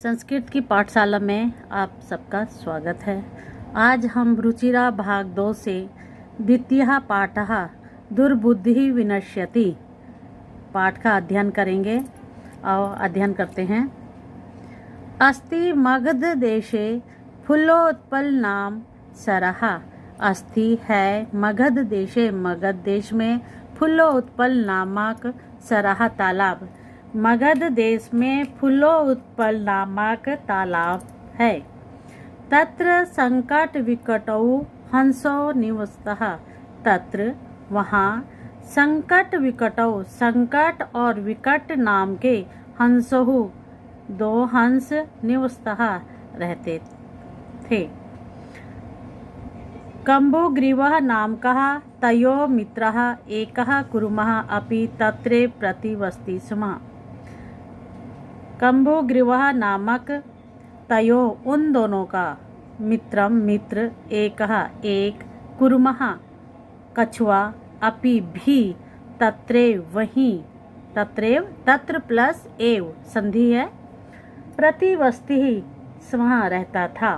संस्कृत की पाठशाला में आप सबका स्वागत है। आज हम रुचिरा भाग 2 से द्वितीय पाठः दुर्बुद्धि विनश्यति पाठ का अध्ययन करेंगे और अध्ययन करते हैं। अस्ति मगध देशे फूलोत्पलनाम सरः। अस्ति है मगध देशे, मगध देश में फूलोत्पल नामक सरः तालाब। मगध देश में फूलोत्पल नामक तालाब है। तत्र संकट विकटौ हंसो निवसतः। तत्र वहाँ संकट विकटौ, संकट और विकट नाम के हंसहु, दो हंस निवसतः रहते थे। कम्बुग्रीवः नामकः तयो मित्रः एकः कुरुमः अपि तत्रे प्रतिवसति स्म। कम्बुग्रीवः नामक तयो उन दोनों का मित्र एक कुरुमः कछुआ अपि भी तत्रे वहीं, तत्र प्लस एव संधि है, प्रतिवसति स्म रहता था।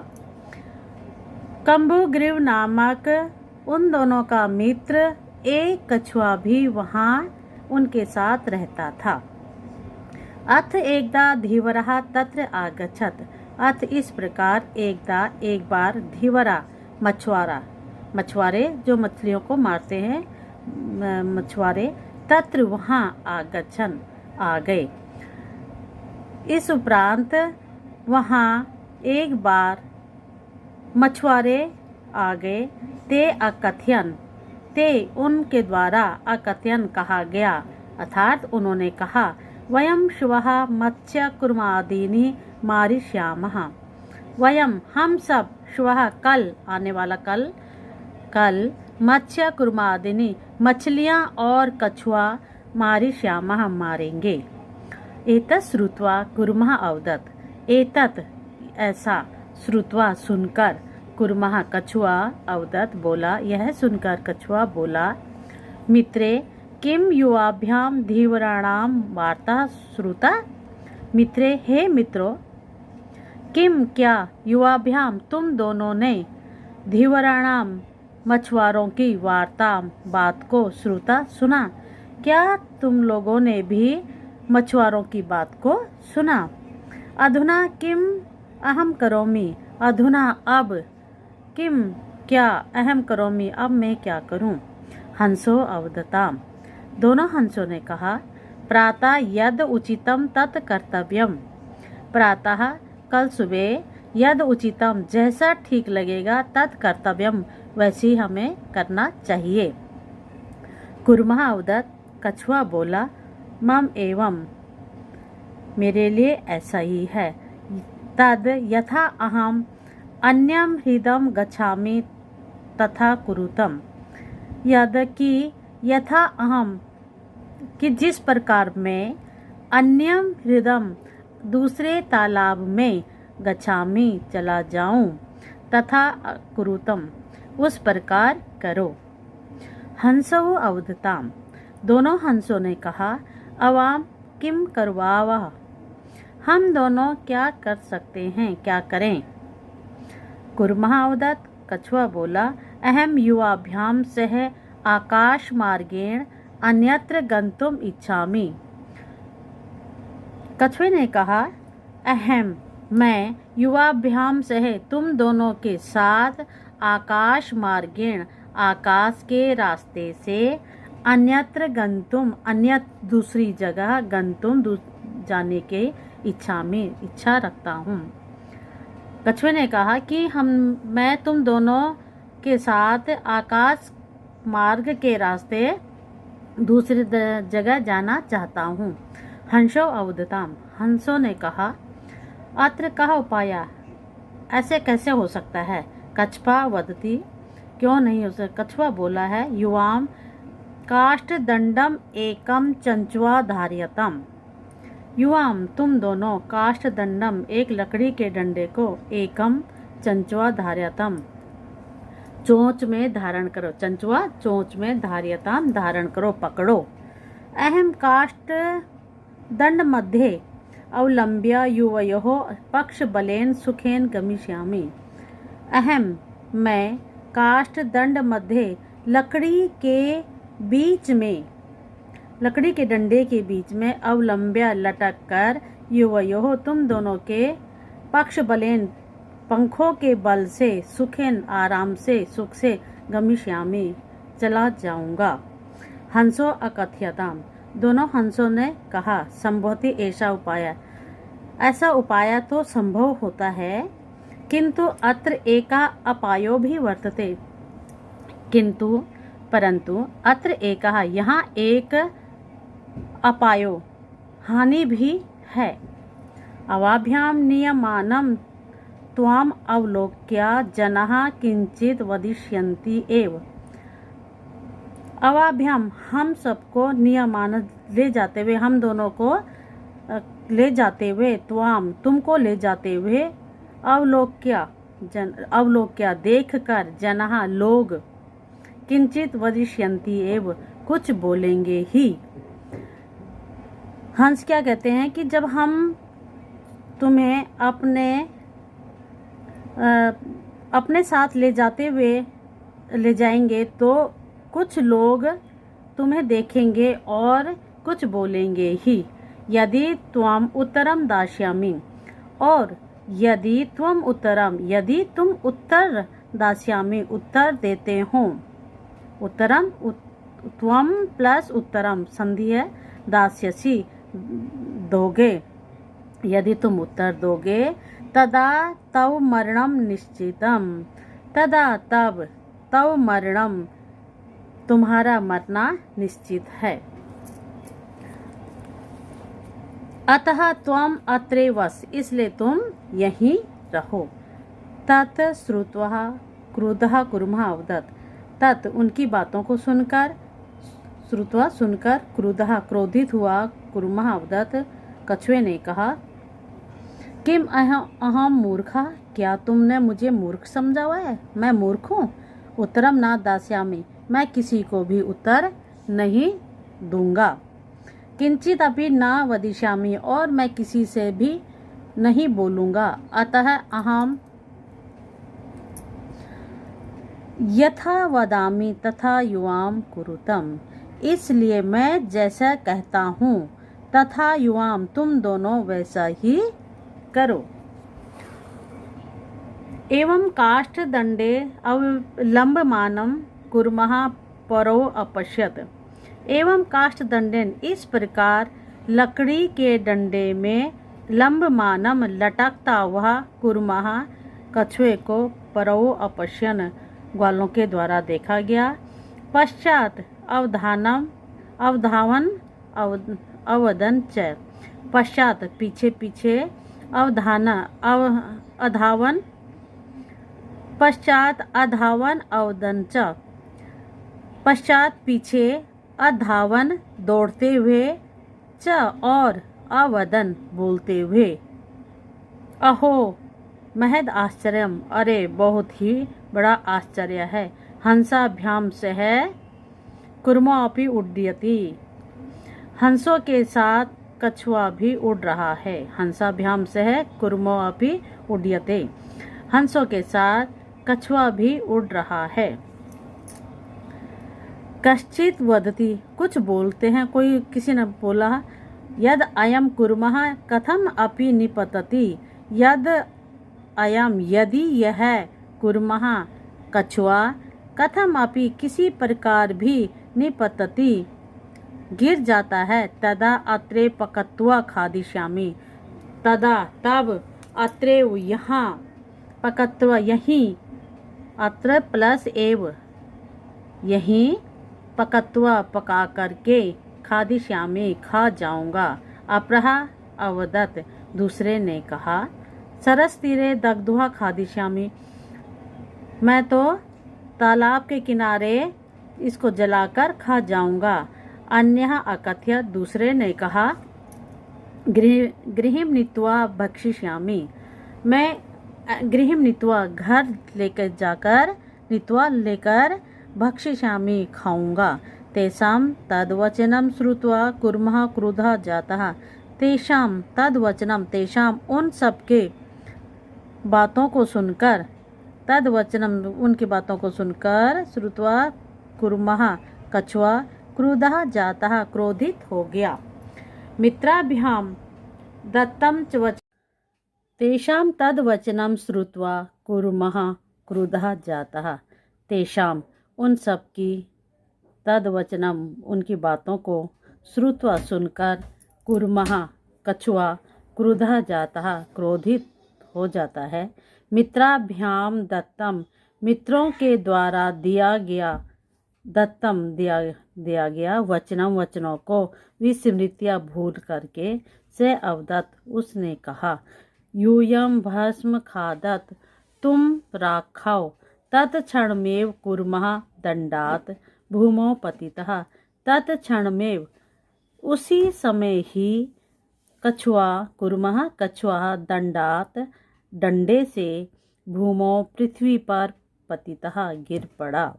कम्बुग्रीव नामक उन दोनों का मित्र एक कछुआ भी वहाँ उनके साथ रहता था। अथ एकदा धीवरः तत्र आगच्छत्। अथ इस प्रकार एक बार धीवरा मछुआरे जो मछलियों को मारते हैं, मछुआरे तत्र वहाँ आगच्छन आ गए। इस उपरांत वहाँ एक बार मछुआरे आ गए। ते उनके द्वारा अकथयन कहा गया, अर्थात उन्होंने कहा वयम श्वः मत्स्य कुर्मादीनि मारिष्यामः। वयम हम सब श्वः कल, आने वाला कल मत्स्य कुर्मादीनि मछलियाँ और कछुआ मारिष्यामः मारेंगे। एतत् श्रुत्वा कुर्मः अवदत्। एतत् ऐसा, श्रुत्वा सुनकर, कुर्मः कछुआ, अवदत् बोला, यह सुनकर कछुआ बोला, मित्रे किम युवाभ्याम धीवराणाम वार्ता श्रुता। मित्रे हे मित्रों, किम क्या, युवाभ्याम तुम दोनों ने, धीवराणाम मछुआरों की वार्ता बात को, श्रुता सुना। क्या तुम लोगों ने भी मछुआरों की बात को सुना। अधुना किम अहम करोमि। अधुना अब, किम क्या, अहम करोमि अब मैं क्या करूं। हंसो अवदताम, दोनों हंसों ने कहा, प्रातः यद उचितम तत् कर्तव्यम। प्रातः कल सुबह, यद उचितम जैसा ठीक लगेगा, तत् कर्तव्यम वैसे ही हमें करना चाहिए। कुर्मः अवदत्, कछुआ बोला, मम एवं मेरे लिए ऐसा ही है। तद यथा अहम अन्यम हृदम गच्छामि तथा कुरुतम। यद कि यथा अहम कि जिस प्रकार मैं, अन्यम हृदम दूसरे तालाब में, गच्छामि चला जाऊं, तथा कुरुतम उस प्रकार करो। हंसो अवदताम, दोनों हंसों ने कहा, अवाम किम करवावः, हम दोनों क्या कर सकते हैं, क्या करें। कुर्मः अवदत्, कछुआ बोला, अहम युवाभ्याम सह आकाश मार्गेण अन्यत्र गंतुम इच्छामि। कछुए ने कहा, अहम मैं युवाभ्याम सह तुम दोनों के साथ आकाश मार्गेण आकाश के रास्ते से, अन्यत्र गंतुम अन्यत्र दूसरी जगह, गंतुम जाने के इच्छा रखता हूँ। कछुए ने कहा कि मैं तुम दोनों के साथ आकाश मार्ग के रास्ते दूसरी जगह जाना चाहता हूँ। हंसो अवदताम, हंसों ने कहा, अत्र कहा उपाय, ऐसे कैसे हो सकता है। कछपा वदती, क्यों नहीं हो सकता। कछुआ बोला है, युवाम काष्ठ दंडम एकम चंचुआ धार्यतम। युवाम तुम दोनों, काष्ठ दंडम एक लकड़ी के डंडे को, एकम चंचुआ धार्यतम चोंच में धारण करो, चंचुआ चोंच में धार्यताम धारण करो, पकड़ो। अहम काष्ठ दंड मध्ये अवलंब्य युवयोः पक्षबलेन सुखेन गमिष्यामि। अहम मैं काष्ठदंड मध्ये लकड़ी के डंडे के बीच में अवलंब्य लटक कर युवयोः तुम दोनों के पक्षबलेन पंखों के बल से सुखेन आराम से सुख से गमिष्यामि चला जाऊंगा। हंसो अकथ्यताम दोनों हंसों ने कहा संभवति ऐसा उपाय तो संभव होता है, किंतु अत्र एका अपायो भी वर्तते परंतु अत्र एका यहाँ एक अपायो हानि भी है। अवाभ्याम नियमानं त्वाम अवलोक्य जनाः किंचित वदिष्यन्ति एव। अवाभ्याम हम सबको नियमान ले जाते हुए, हम दोनों को ले जाते हुए, त्वाम तुमको ले जाते हुए, अवलोक्य देख कर, जनाः लोग, किंचित वदिष्यन्ति एव कुछ बोलेंगे ही। हंस क्या कहते हैं कि जब हम तुम्हें अपने साथ ले जाएंगे तो कुछ लोग तुम्हें देखेंगे और कुछ बोलेंगे ही। यदि त्वम उत्तरम दास्यामि और यदि तुम उत्तर दास्यामि उत्तर देते हो, उत्तरम त्वम प्लस उत्तरम संधि है, दास्यसि दोगे, यदि तुम उत्तर दोगे, तदा तव मरणम निश्चितम, तदा तब तव मरणम तुम्हारा मरना निश्चित है। अतः त्वम अत्रे वस इसलिए तुम यहीं रहो। तत् श्रुत्वा क्रुद्धः कुर्मः अवदत् तत् उनकी बातों को सुनकर, श्रुत्वा सुनकर, क्रुद्धः क्रोधित हुआ, कुर्मः अवदत् कछुए ने कहा किम अहम मूर्खा क्या तुमने मुझे मूर्ख समझा हुआ है? मैं मूर्ख हूँ? उत्तरम न दास्यामि मैं किसी को भी उत्तर नहीं दूंगा। किंचित अपि न वदिष्यामि और मैं किसी से भी नहीं बोलूंगा। अतः अहम यथा वदामि तथा युवाम कुरुतम इसलिए मैं जैसा कहता हूँ तथा युवाम तुम दोनों वैसा ही करो। एवं काष्ठदंडे अवलंबमानं कुर्मः परो अपश्यत। एवं काष्ठदंडेन इस प्रकार लकड़ी के डंडे में लंबमानम लटकता हुआ कुर्मः कछुए को परो अपश्यन ग्वालों के द्वारा देखा गया। पश्चात अवधन च पश्चात पीछे पीछे अधावन अवदन च पश्चात पीछे अधावन दौड़ते हुए च और अवदन बोलते हुए। अहो महद आश्चर्यम अरे बहुत ही बड़ा आश्चर्य है। हंसाभ्याम से है कुर्मो अपि उड्डयति हंसों के साथ कछुआ भी उड़ रहा है। हंसाभ्याम से है कुर्मो अपि उड्डयते हंसों के साथ कछुआ भी उड़ रहा है। कश्चित वदति कुछ बोलते हैं, कोई किसी ने बोला यद अयम कुर्मः कथम अपि निपतति यद अयम यदि यह कुर्मः कछुआ कथम अपि किसी प्रकार भी निपतति गिर जाता है। तदा अत्रे पकत्वा खादिष्यामि तदा तब अत्रे यहाँ पकत्वा यहीं अत्र प्लस एव यहीं पकत्वा पका करके खादिष्यामि खा जाऊंगा। अपरः अवदत् दूसरे ने कहा सरस तीरे दग्ध्वा खादिष्यामि मैं तो तालाब के किनारे इसको जलाकर खा जाऊंगा। अन्यः अकथ्य दूसरे ने कहा गृहिं नीत्वा भक्षिष्यामि मैं गृहिं नीत्वा घर लेकर जाकर नीत्वा लेकर भक्षिष्यामि खाऊंगा। तेषां तद्वचनं श्रुत्वा कुर्मः क्रुद्धः जातः तेषाम तद्वचनम, तेषाम उन सब के बातों को सुनकर, तद्वचनम उनकी बातों को सुनकर, श्रुत्वा कुर्मः कछुआ, क्रुधः जातः क्रोधित हो गया, मित्राभ्याम दत्तम च वच, तेषाम तद्वचनम श्रुत्वा कुर्मः क्रुधः जातः, तेषाम उन सब की, तद्वचनम उनकी बातों को, श्रुत्वा सुनकर, कुर्मः कछुआ, क्रुधः जातः क्रोधित हो जाता है, मित्राभ्याम दत्तम मित्रों के द्वारा दिया गया, दत्तम दिया गया, वचनम वचनों को, विस्मृत्या भूल करके, से अवदत उसने कहा, यूयम भस्म खादत तुम राखाओ, तत्क्षणमेव कुर्मः दंडात भूमौ पतितः, तत्क्षणमेव उसी समय ही कछुआ, कुर्मः कछुआ, दंडात डंडे से, भूमौ पृथ्वी पर, पतितः गिर पड़ा,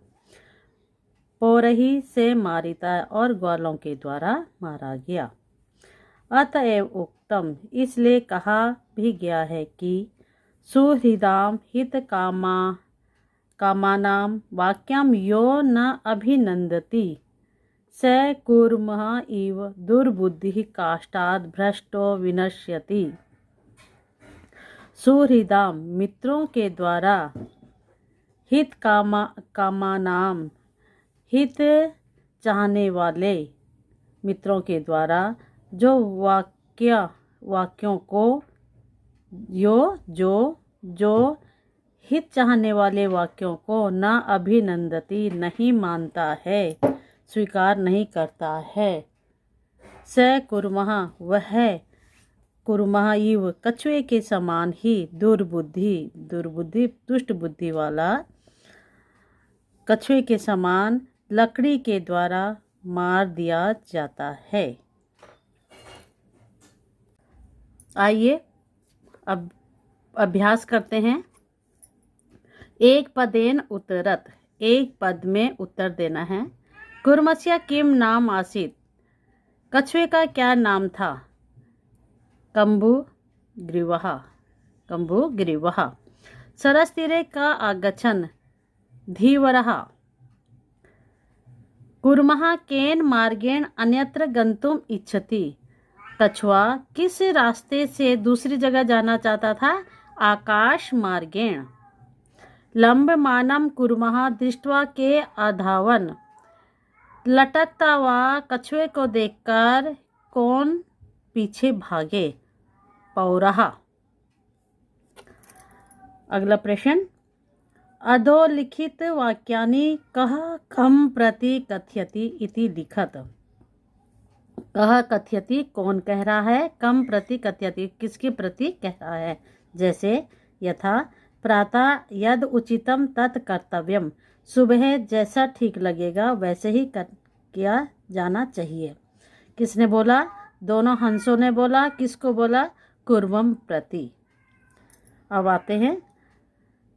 पौरही से मारिता और ग्वालों के द्वारा मारा गया। अतएव उक्तम इसलिए कहा भी गया है कि सुहृदाम हित कामानाम वाक्यम यो न अभिनंदति स कुर्मः इव दुर्बुद्धि काष्ठाद भ्रष्टो विनश्यति। सुहृदाम मित्रों के द्वारा, हित कामानाम हित चाहने वाले मित्रों के द्वारा, जो वाक्यों को, जो हित चाहने वाले वाक्यों को न अभिनंदती नहीं मानता है, स्वीकार नहीं करता है, स कुर्मः वह कुर्मः इव कछुए के समान ही, दुर्बुद्धि दुष्ट बुद्धि वाला कछुए के समान लकड़ी के द्वारा मार दिया जाता है। आइए अब अभ्यास करते हैं। एक पदेन उत्तरत, एक पद में उत्तर देना है। कुर्मस्य किम नाम आसीत, कछुए का क्या नाम था? कंबु ग्रीवः। सरस्तीरे का आगच्छन् धीवरः। कुर्मः केन मार्गेण अन्यत्र गंतुम इच्छति, कछुआ किस रास्ते से दूसरी जगह जाना चाहता था? आकाश मार्गेण। लंबमानं कुर्मः दृष्ट्वा के अधावन, लटकता हुआ कछुए को देखकर कौन पीछे भागे? पौरः। अगला प्रश्न, अधोलिखित वाक्यानि कः कं प्रति कथयति इति लिखत। कः कथयति कौन कह रहा है, कं प्रति कथयति किसके प्रति कह रहा है। जैसे यथा प्रातः यद उचितम तत् कर्तव्यम, सुबह जैसा ठीक लगेगा वैसे ही किया जाना चाहिए। किसने बोला? दोनों हंसों ने बोला। किसको बोला? कुर्मम प्रति। अब आते हैं,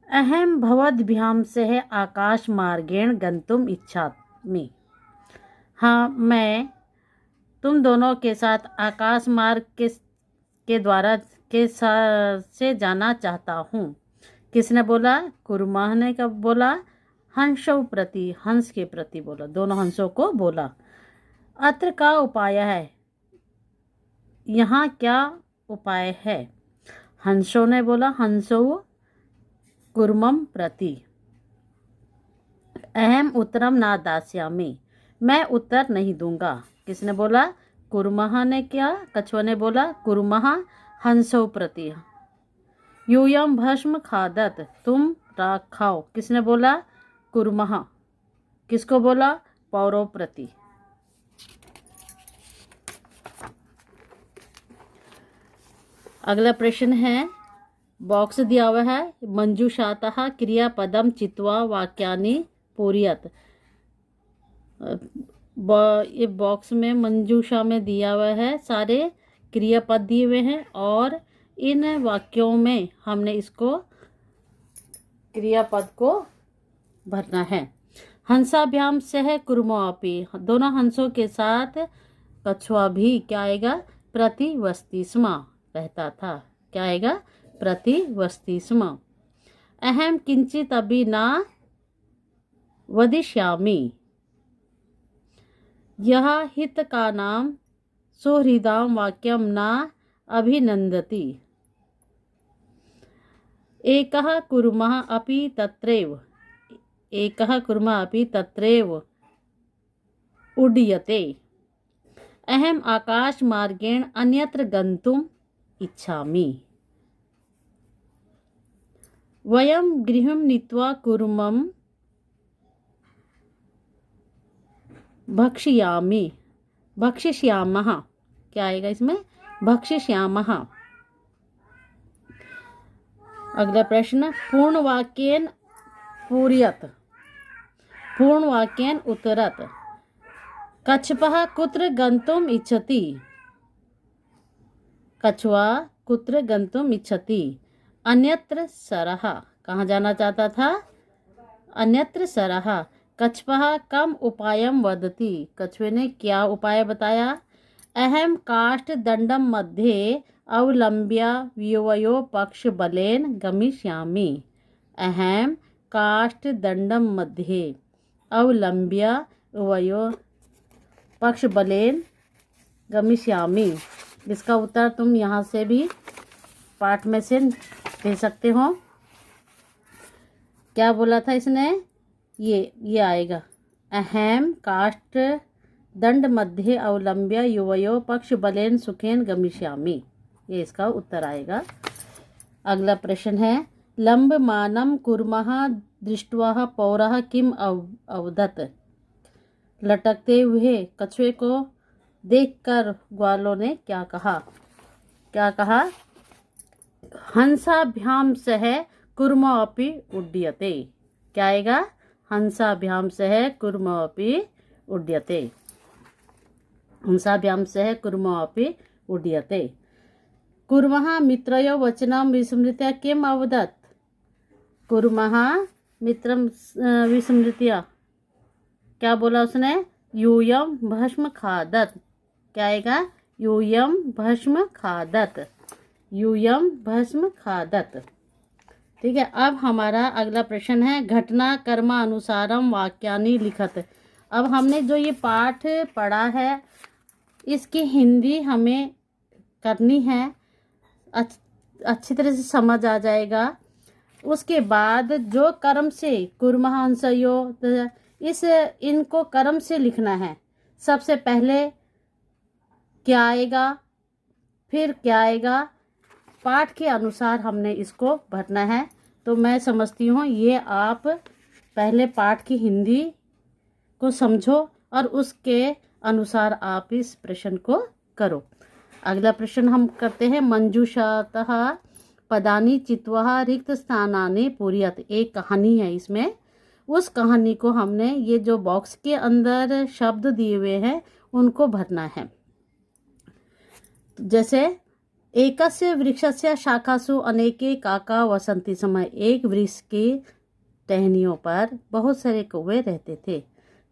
अहम भवद्भ्याम से आकाश मार्गेण गंतुम इच्छामि। हाँ, मैं तुम दोनों के साथ आकाश मार्ग के द्वारा से जाना चाहता हूँ। किसने बोला? कुर्मः ने कब बोला? हंसों प्रति, हंस के प्रति बोला, दोनों हंसों को बोला। अत्र का उपाय है, यहाँ क्या उपाय है? हंसों ने बोला, हंसों कुर्मम प्रति। अहम उत्तरम ना दास्यामि, मैं उत्तर नहीं दूंगा। किसने बोला? कुर्मः ने। क्या? कछुआ ने बोला। कुर्मः हंसों प्रति। यूयम भस्म खादत, तुम राख खाओ। किसने बोला? कुर्मः। किसको बोला? पौरों प्रति। अगला प्रश्न है, बॉक्स दिया हुआ है, मंजूषातः क्रियापदम चित्वा वाक्यानि पूरयत। ये बॉक्स में मंजूषा में दिया हुआ है, सारे क्रियापद दिए हुए हैं और इन वाक्यों में हमने इसको क्रियापद को भरना है। हंसाभ्याम सह कुर्मो अपि, दोनों हंसों के साथ कछुआ भी क्या आएगा? प्रतिवस्ति स्म, रहता था। क्या आएगा? प्रतिवस्ति स्म। अहम किंचित अपि न वदिष्यामि, यह हितकानां सुहृदां वाक्यं न अभिनन्दति। एकः कुर्मः अपि तत्रैव, एकः कुर्मः अपि तत्रैव उड्यते। अहम आकाशमार्गेण अन्यत्र गन्तुम् इच्छामि। वयं गृहं नीत्वा कुर्मं भक्षिष्यामः। क्या आएगा इसमें? भक्षिष्यामः। अगला प्रश्न, पूर्णवाक्येन पूरयत, पूर्णवाक्येन उत्तरत। कच्छपः कुत्र गन्तुम् इच्छति? कछुआ कुत्र गन्तुम् इच्छति? अन्यत्र सरः, कहाँ जाना चाहता था? अन्यत्र सरः। कच्छपः कम उपायं वदति, कछुए ने क्या उपाय बताया? अहम काष्ठदण्डं मध्ये अवलम्ब्य युवयो पक्षबलेन गमिष्यामि। अहम काष्ठदण्डं मध्ये अवलम्ब्य युवयो पक्षबलेन गमिष्यामि। इसका उत्तर तुम यहाँ से भी पाठ में से दे सकते हो। क्या बोला था इसने? ये आएगा, अहम काष्ठ दंड मध्ये अवलंब्य युवयो पक्ष बलेन सुखेन गमिष्यामि, ये इसका उत्तर आएगा। अगला प्रश्न है, लंबमानं कुर्मः दृष्ट्वा पौरः किम अवदत्। लटकते हुए कछुए को देखकर ग्वालों ने क्या कहा? क्या कहा? हंसाभ्याम सह कुर्मोऽपि उड्यते। क्या आएगा? हंसाभ्याम सह कुर्मोऽपि उड्यते। हंसाभ्याम सह कुर्मोऽपि उड्यते। कुर्मः मित्रयो वचनं विस्मृत्य किम अवदत्। कुर्मः मित्रं विस्मृत्य क्या बोला उसने? यूयं भस्म खादत्। क्या आएगा? यूयं भस्म खादत्। यूयं भस्म खादत्। ठीक है। अब हमारा अगला प्रश्न है, घटना कर्मानुसारम वाक्यानि लिखत। अब हमने जो ये पाठ पढ़ा है इसकी हिंदी हमें करनी है, अच्छी तरह से समझ आ जाएगा। उसके बाद जो कर्म से कुर्मः हंसयो, इनको कर्म से लिखना है। सबसे पहले क्या आएगा, फिर क्या आएगा, पाठ के अनुसार हमने इसको भरना है। तो मैं समझती हूँ ये आप पहले पाठ की हिंदी को समझो और उसके अनुसार आप इस प्रश्न को करो। अगला प्रश्न हम करते हैं, मंजूषातः पदानि चित्वा रिक्त स्थानानि पूरयत। एक कहानी है इसमें, उस कहानी को हमने ये जो बॉक्स के अंदर शब्द दिए हुए हैं उनको भरना है। जैसे एकस्य वृक्षस्य शाखासु अनेके काका वसंती समय। एक वृक्ष की टहनियों पर बहुत सारे कौवे रहते थे।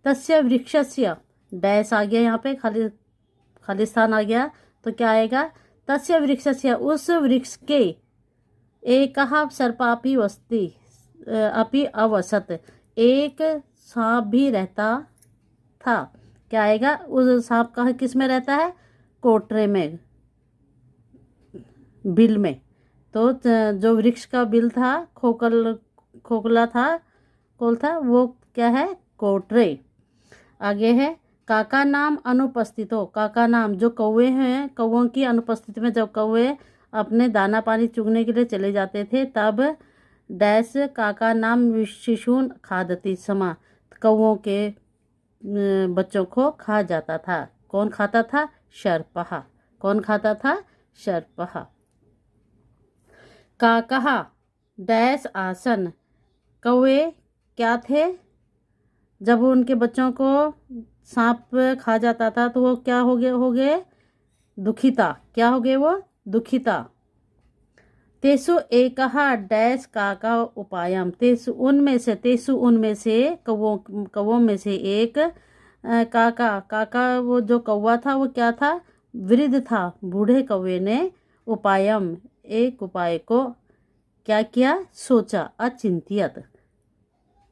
तस्य वृक्षस्य डैश आ गया, यहाँ पे खाली स्थान आ गया, तो क्या आएगा? तस्य वृक्षस्य, उस वृक्ष के, एकः सर्पापि वसति अपि अवसत, एक सांप भी रहता था। क्या आएगा? उस सांप का किस में रहता है? कोटरे में, बिल में। तो जो वृक्ष का बिल था, खोखला था, कोल था, वो क्या है? कोटरे। आगे है, काका नाम अनुपस्थितो। काका नाम, जो कौवे हैं, कौवों की अनुपस्थिति में जब कौवे अपने दाना पानी चुगने के लिए चले जाते थे तब डैश काका नाम शिशून खादती समा, कौवों के बच्चों को खा जाता था। कौन खाता था? शर्पः। कौन खाता था? शर्पः। काकः डैश आसन, कौवे क्या थे? जब उनके बच्चों को सांप खा जाता था तो वो क्या हो गए? दुखिता। क्या हो गए वो? दुखिता। तेसु एकः डैश काका उपायम, तेसु उनमें से कौवों में से एक काका, वो जो कौवा था वो क्या था? वृद्ध था। बूढ़े कौवे ने उपायम एक उपाय को क्या किया, सोचा। अचिंत्यत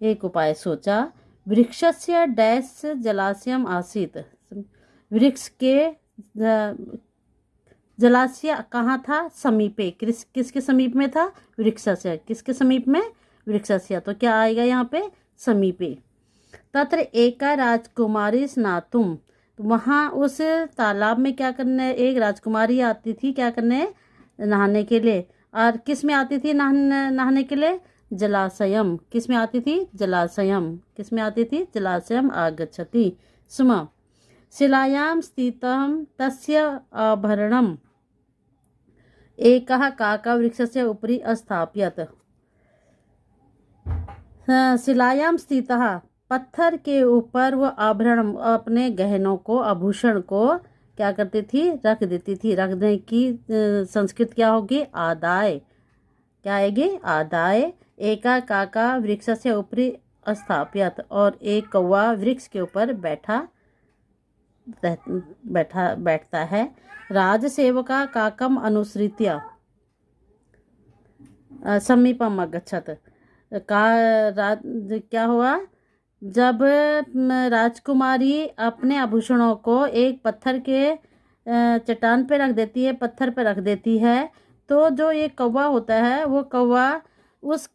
एक उपाय सोचा। वृक्षस्य डैश जलाशयम आसीत। वृक्ष के जलाशय कहाँ था, समीपे। किसके समीप में था, वृक्षस्य। किसके समीप में, वृक्षस्य। तो क्या आएगा यहाँ पे, समीपे। तत्र एका राजकुमारी स्नातुम। वहाँ उस तालाब में क्या करने, एक राजकुमारी आती थी क्या करने, नहाने के लिए। और किस में आती थी नहाने के लिए, जलाशयम। किस में आती थी, जलाशयम। किस में आती थी, जलाशयम आगच्छति स्म। शिलायां स्थितं तस्य आभरणम एकः काका वृक्षस्य उपरि अस्थाप्यत। शिलायां स्थितः पत्थर के ऊपर वो आभरण, अपने गहनों को, आभूषण को क्या करती थी, रख देती थी। रखने की संस्कृत क्या होगी, आदाय। क्या आएगी, आदाय। एका काका वृक्षस्य उपरि अस्थाप्यत। और एक कौवा वृक्ष के ऊपर बैठता है। राजसेवका काकम अनुसृत्य समीपम अगच्छत। क्या हुआ, जब राजकुमारी अपने आभूषणों को एक पत्थर के चट्टान पे रख देती है, पत्थर पे रख देती है, तो जो ये कौवा होता है वो कौवा उस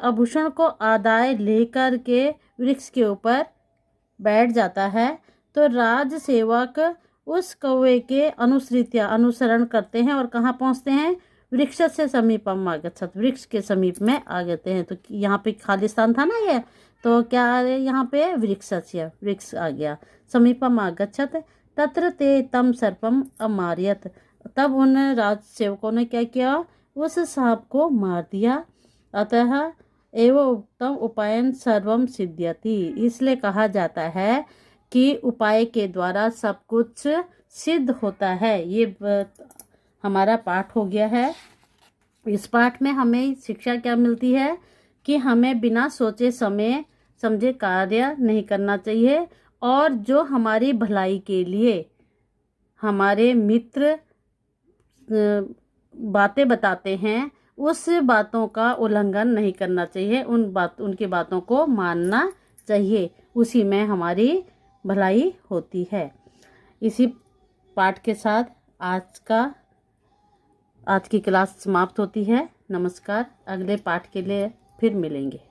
आभूषण को आदाय लेकर के वृक्ष के ऊपर बैठ जाता है। तो राज सेवक उस कौवे के अनुसरण करते हैं और कहाँ पहुँचते हैं, वृक्ष से समीपम आगच्छत। वृक्ष के समीप में आ जाते हैं। तो यहाँ पे खाली स्थान था ना ये, तो क्या आ रहे यहाँ पे, वृक्ष आ गया। समीपम आगच्छत तत्र ते तम सर्पम अमार्यत। तब उन राज सेवकों ने क्या किया, उस सांप को मार दिया। अतः एवं उत्तम उपायन सर्वम सिद्ध्यति। इसलिए कहा जाता है कि उपाय के द्वारा सब कुछ सिद्ध होता है। ये हमारा पाठ हो गया है। इस पाठ में हमें शिक्षा क्या मिलती है कि हमें बिना सोचे समझे कार्य नहीं करना चाहिए, और जो हमारी भलाई के लिए हमारे मित्र बातें बताते हैं, उस बातों का उल्लंघन नहीं करना चाहिए। उनकी बातों को मानना चाहिए। उसी में हमारी भलाई होती है। इसी पाठ के साथ आज की क्लास समाप्त होती है। नमस्कार। अगले पाठ के लिए फिर मिलेंगे।